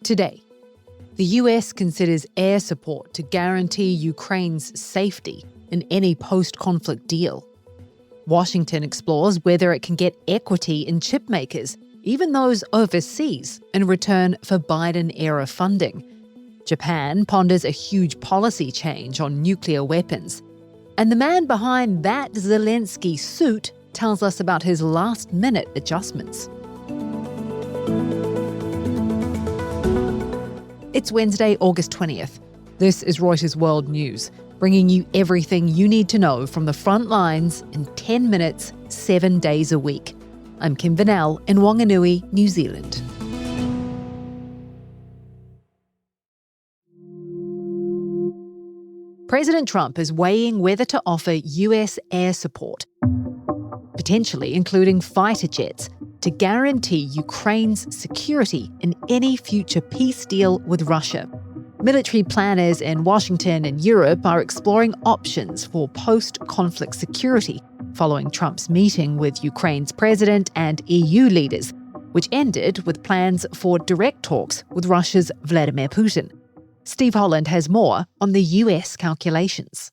Today, the US considers air support to guarantee Ukraine's safety in any post-conflict deal. Washington explores whether it can get equity in chipmakers, even those overseas, in return for Biden-era funding. Japan ponders a huge policy change on nuclear weapons. And the man behind that Zelenskyy suit tells us about his last-minute adjustments. It's Wednesday, August 20th. This is Reuters World News, bringing you everything you need to know from the front lines in 10 minutes, 7 days a week. I'm Kim Vanell in Wanganui, New Zealand. President Trump is weighing whether to offer US air support, potentially including fighter jets, to guarantee Ukraine's security in any future peace deal with Russia. Military planners in Washington and Europe are exploring options for post-conflict security following Trump's meeting with Ukraine's president and EU leaders, which ended with plans for direct talks with Russia's Vladimir Putin. Steve Holland has more on the US calculations.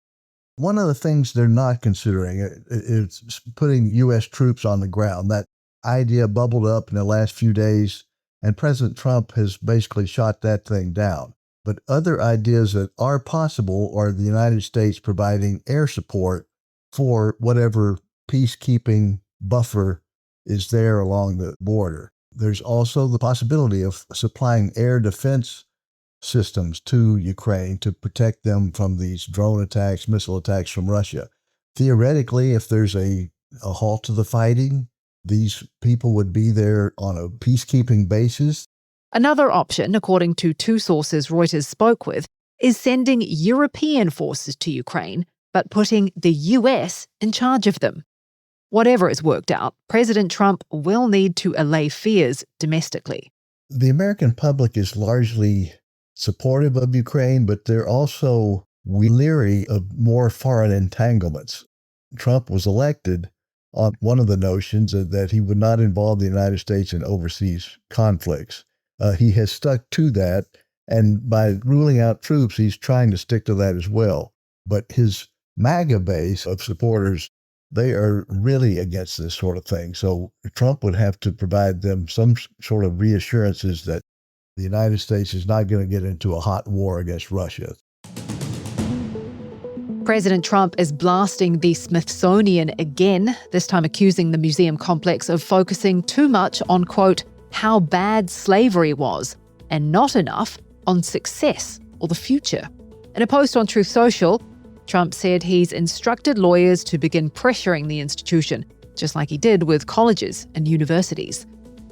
One of the things they're not considering is putting U.S. troops on the ground. That idea bubbled up in the last few days, and President Trump has basically shot that thing down. But other ideas that are possible are the United States providing air support for whatever peacekeeping buffer is there along the border. There's also the possibility of supplying air defense systems to Ukraine to protect them from these drone attacks, missile attacks from Russia. Theoretically, if there's a halt to the fighting, these people would be there on a peacekeeping basis. Another option, according to two sources Reuters spoke with, is sending European forces to Ukraine, but putting the US in charge of them. Whatever is worked out, President Trump will need to allay fears domestically. The American public is largely supportive of Ukraine, but they're also leery of more foreign entanglements. Trump was elected on one of the notions that he would not involve the United States in overseas conflicts. He has stuck to that, and by ruling out troops, he's trying to stick to that as well. But his MAGA base of supporters, they are really against this sort of thing. So Trump would have to provide them some sort of reassurances that the United States is not going to get into a hot war against Russia. President Trump is blasting the Smithsonian again, this time accusing the museum complex of focusing too much on, quote, how bad slavery was, and not enough on success or the future. In a post on Truth Social, Trump said he's instructed lawyers to begin pressuring the institution, just like he did with colleges and universities.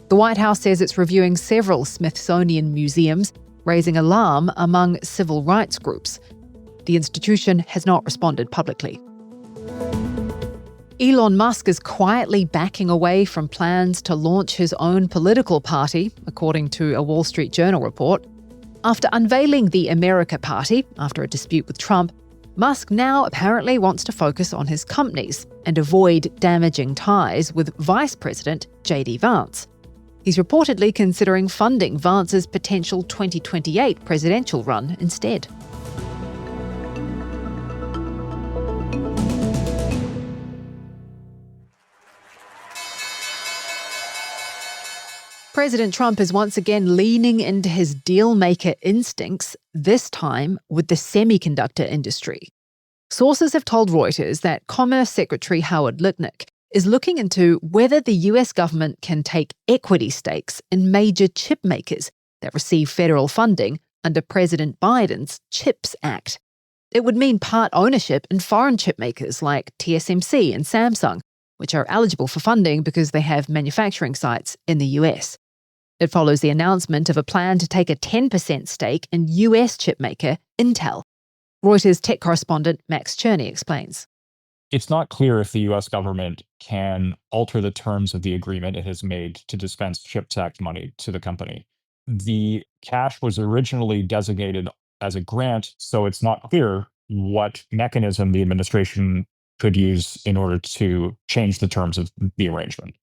The White House says it's reviewing several Smithsonian museums, raising alarm among civil rights groups. The institution has not responded publicly. Elon Musk is quietly backing away from plans to launch his own political party, according to a Wall Street Journal report. After unveiling the America Party after a dispute with Trump, Musk now apparently wants to focus on his companies and avoid damaging ties with Vice President J.D. Vance. He's reportedly considering funding Vance's potential 2028 presidential run instead. President Trump is once again leaning into his deal-maker instincts, this time with the semiconductor industry. Sources have told Reuters that Commerce Secretary Howard Lutnick is looking into whether the US government can take equity stakes in major chip makers that receive federal funding under President Biden's CHIPS Act. It would mean part ownership in foreign chip makers like TSMC and Samsung, which are eligible for funding because they have manufacturing sites in the US. It follows the announcement of a plan to take a 10% stake in US chipmaker Intel. Reuters tech correspondent Max Cherney explains. It's not clear if the U.S. government can alter the terms of the agreement it has made to dispense CHIPS Act money to the company. The cash was originally designated as a grant, so it's not clear what mechanism the administration could use in order to change the terms of the arrangement.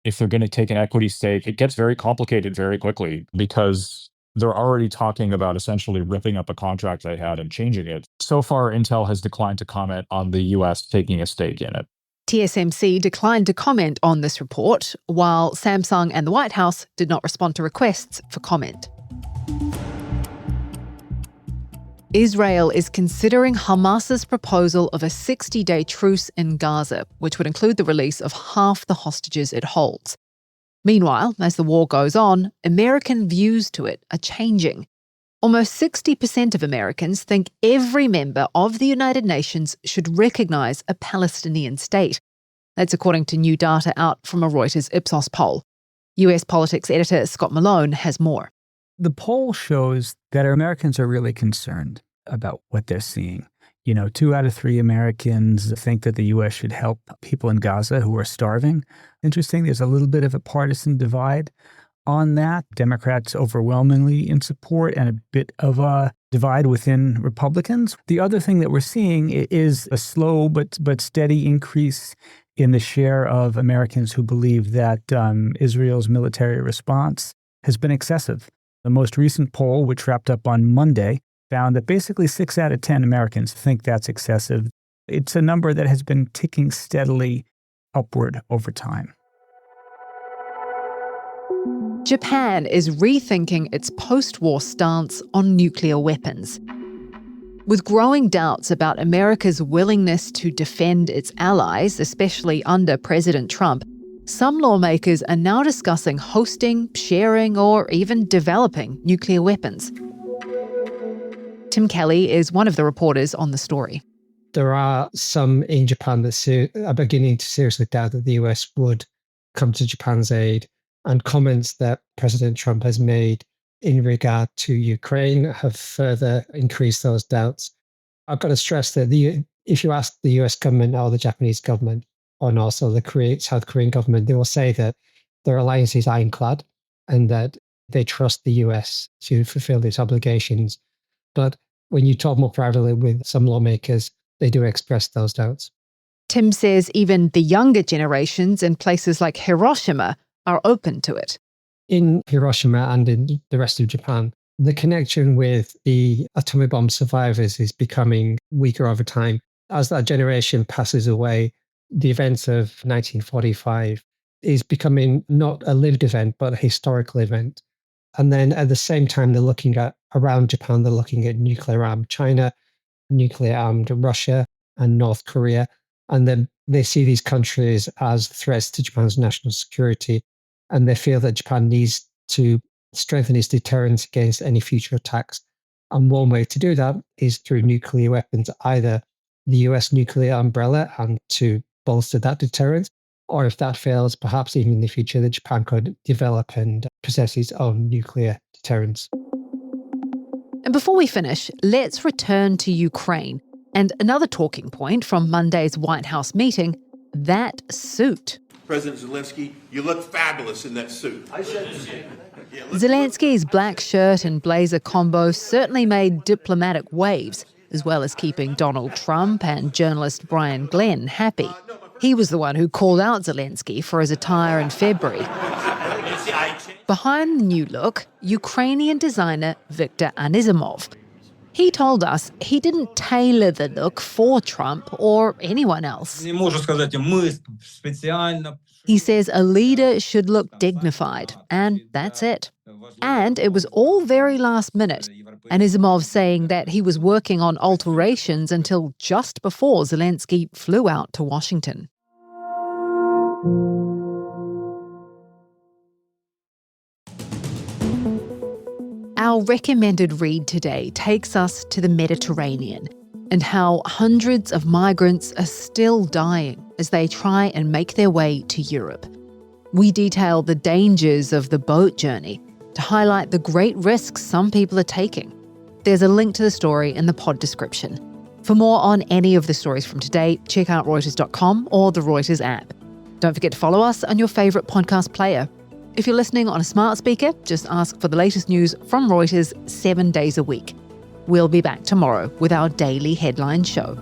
If they're going to take an equity stake, it gets very complicated very quickly because They're already talking about essentially ripping up a contract they had and changing it. So far, Intel has declined to comment on the US taking a stake in it. TSMC declined to comment on this report, while Samsung and the White House did not respond to requests for comment. Israel is considering Hamas's proposal of a 60-day truce in Gaza, which would include the release of half the hostages it holds. Meanwhile, as the war goes on, American views to it are changing. Almost 60% of Americans think every member of the United Nations should recognize a Palestinian state. That's according to new data out from a Reuters Ipsos poll. US politics editor Scott Malone has more. The poll shows that Americans are really concerned about what they're seeing. 2 out of 3 Americans think that the U.S. should help people in Gaza who are starving. Interesting, there's a little bit of a partisan divide on that. Democrats overwhelmingly in support and a bit of a divide within Republicans. The other thing that we're seeing is a slow but steady increase in the share of Americans who believe that Israel's military response has been excessive. The most recent poll, which wrapped up on Monday, found that basically 6 out of 10 Americans think that's excessive. It's a number that has been ticking steadily upward over time. Japan is rethinking its post-war stance on nuclear weapons. With growing doubts about America's willingness to defend its allies, especially under President Trump, some lawmakers are now discussing hosting, sharing, or even developing nuclear weapons. Tim Kelly is one of the reporters on the story. There are some in Japan that are beginning to seriously doubt that the US would come to Japan's aid, and comments that President Trump has made in regard to Ukraine have further increased those doubts. I've got to stress that if you ask the US government or the Japanese government, and also the South Korean government, they will say that their alliance is ironclad and that they trust the US to fulfill its obligations. But when you talk more privately with some lawmakers, they do express those doubts. Tim says even the younger generations in places like Hiroshima are open to it. In Hiroshima and in the rest of Japan, the connection with the atomic bomb survivors is becoming weaker over time. As that generation passes away, the events of 1945 is becoming not a lived event, but a historical event. And then at the same time, they're looking at, around Japan, they're looking at nuclear-armed China, nuclear-armed Russia, and North Korea. And then they see these countries as threats to Japan's national security. And they feel that Japan needs to strengthen its deterrence against any future attacks. And one way to do that is through nuclear weapons, either the US nuclear umbrella and to bolster that deterrence, or if that fails, perhaps even in the future, that Japan could develop and possess its own nuclear deterrence. And before we finish, let's return to Ukraine and another talking point from Monday's White House meeting, that suit. President Zelenskyy, you look fabulous in that suit. Zelenskyy's black shirt and blazer combo certainly made diplomatic waves, as well as keeping Donald Trump and journalist Brian Glenn happy. He was the one who called out Zelenskyy for his attire in February. Behind the new look, Ukrainian designer Viktor Anisimov. He told us he didn't tailor the look for Trump or anyone else. He says a leader should look dignified, and that's it. And it was all very last minute. Anisimov saying that he was working on alterations until just before Zelenskyy flew out to Washington. Our recommended read today takes us to the Mediterranean and how hundreds of migrants are still dying as they try and make their way to Europe. We detail the dangers of the boat journey to highlight the great risks some people are taking. There's a link to the story in the pod description. For more on any of the stories from today, check out Reuters.com or the Reuters app. Don't forget to follow us on your favourite podcast player. If you're listening on a smart speaker, just ask for the latest news from Reuters 7 days a week. We'll be back tomorrow with our daily headline show.